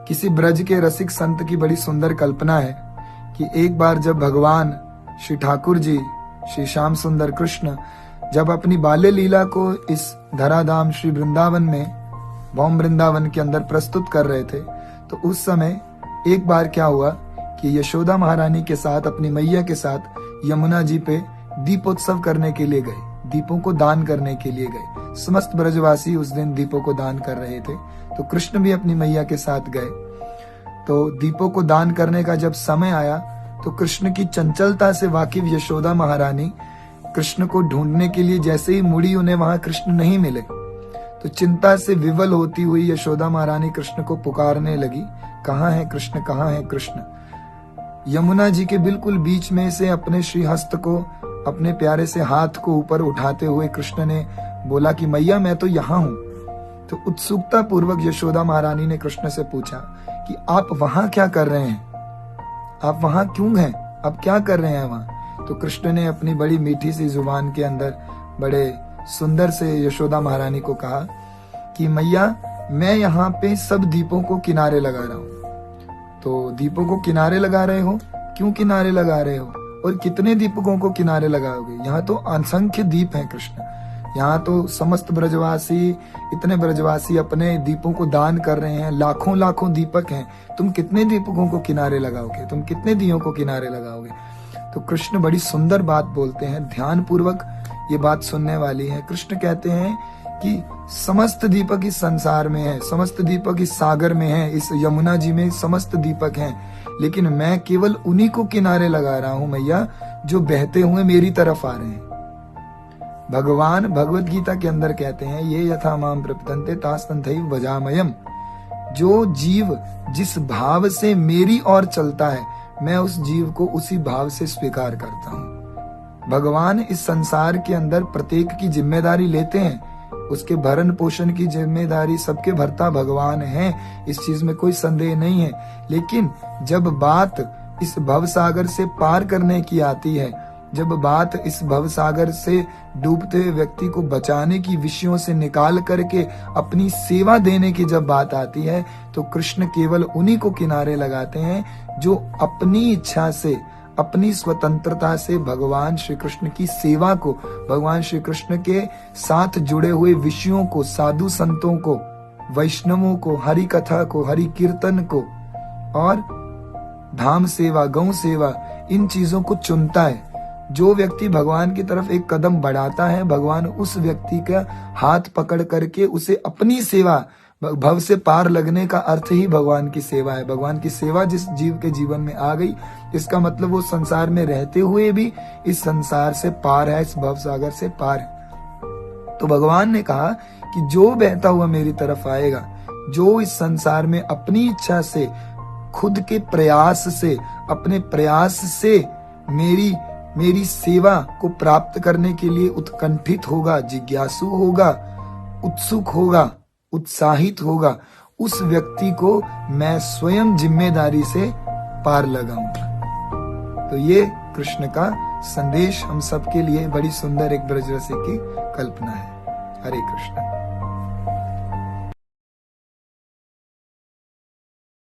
किसी ब्रज के रसिक संत की बड़ी सुंदर कल्पना है कि एक बार जब भगवान श्री ठाकुर जी, श्री श्याम सुंदर कृष्ण, जब अपनी बाल्य लीला को इस धराधाम श्री वृंदावन में, भौम वृंदावन के अंदर प्रस्तुत कर रहे थे, तो उस समय एक बार क्या हुआ कि यशोदा महारानी के साथ, अपनी मैया के साथ यमुना जी पे दीपोत्सव करने के लिए गए, दीपों को दान करने के लिए गए। समस्त ब्रजवासी उस दिन दीपों को दान कर रहे थे, तो कृष्ण भी अपनी मैया के साथ गए। तो दीपों को दान करने का जब समय आया तो कृष्ण की चंचलता से वाकिफ यशोदा महारानी कृष्ण को ढूंढने के लिए जैसे ही मुड़ी, उन्हें वहां कृष्ण नहीं मिले, तो चिंता से विवल होती हुई यशोदा महारानी कृष्ण को पुकारने लगी, कहाँ है कृष्ण, कहाँ है कृष्ण। यमुना जी के बिल्कुल बीच में से अपने श्रीहस्त को, अपने प्यारे से हाथ को ऊपर उठाते हुए कृष्ण ने बोला कि मैया मैं तो यहाँ हूँ। तो उत्सुकता पूर्वक यशोदा महारानी ने कृष्ण से पूछा कि आप वहां क्या कर रहे हैं, आप वहां क्यों हैं, आप क्या कर रहे हैं वहां। तो कृष्ण ने अपनी बड़ी मीठी सी जुबान के अंदर बड़े सुंदर से यशोदा महारानी को कहा कि मैया मैं यहाँ पे सब दीपों को किनारे लगा रहा हूँ। तो दीपों को किनारे लगा रहे हो, क्यों किनारे लगा रहे हो और कितने दीपकों को किनारे लगाओगे? यहाँ तो असंख्य दीप हैं कृष्ण, यहाँ तो समस्त ब्रजवासी, इतने ब्रजवासी अपने दीपों को दान कर रहे हैं, लाखों लाखों दीपक हैं, तुम कितने दीपकों को किनारे लगाओगे, तुम कितने दियों को किनारे लगाओगे? तो कृष्ण बड़ी सुंदर बात बोलते हैं, ध्यान पूर्वक ये बात सुनने वाली है। कृष्ण कहते हैं कि समस्त दीपक इस संसार में है, समस्त दीपक इस सागर में है, इस यमुना जी में समस्त दीपक हैं, लेकिन मैं केवल उन्हीं को किनारे लगा रहा हूं मैया जो बहते हुए मेरी तरफ आ रहे हैं। भगवान भगवत गीता के अंदर कहते हैं, ये यथा माम प्रपतन्ते तास्तन्थैव भजामयम्। जो जीव जिस भाव से मेरी ओर चलता है, मैं उस जीव को उसी भाव से स्वीकार करता हूँ। भगवान इस संसार के अंदर प्रत्येक की जिम्मेदारी लेते हैं, उसके भरण पोषण की जिम्मेदारी सबके भरता भगवान हैं, इस चीज में कोई संदेह नहीं है। लेकिन जब बात इस भवसागर से पार करने की आती है, जब बात इस भवसागर से डूबते हुए व्यक्ति को बचाने की, विषयों से निकाल करके अपनी सेवा देने की जब बात आती है, तो कृष्ण केवल उन्हीं को किनारे लगाते हैं जो अपनी इच्छा से, अपनी स्वतंत्रता से भगवान श्री कृष्ण की सेवा को, भगवान श्री कृष्ण के साथ जुड़े हुए विषयों को, साधु संतों को, वैष्णवों को, हरि कथा को, हरि कीर्तन को और धाम सेवा, गौ सेवा, इन चीजों को चुनता है। जो व्यक्ति भगवान की तरफ एक कदम बढ़ाता है, भगवान उस व्यक्ति का हाथ पकड़ करके उसे अपनी सेवा, भव से पार लगने का अर्थ ही भगवान की सेवा है। भगवान की सेवा जिस जीव के जीवन में आ गई, इसका मतलब वो संसार में रहते हुए भी इस संसार से पार है, इस भव सागर से पार है। तो भगवान ने कहा कि जो बहता हुआ मेरी तरफ आएगा, जो इस संसार में अपनी इच्छा से, खुद के प्रयास से, अपने प्रयास से मेरी सेवा को प्राप्त करने के लिए उत्कंठित होगा, जिज्ञासु होगा, उत्सुक होगा, उत्साहित होगा, उस व्यक्ति को मैं स्वयं जिम्मेदारी से पार लगाऊंगा। तो ये कृष्ण का संदेश हम सबके लिए बड़ी सुंदर एक ब्रजरसी की कल्पना है। हरे कृष्ण।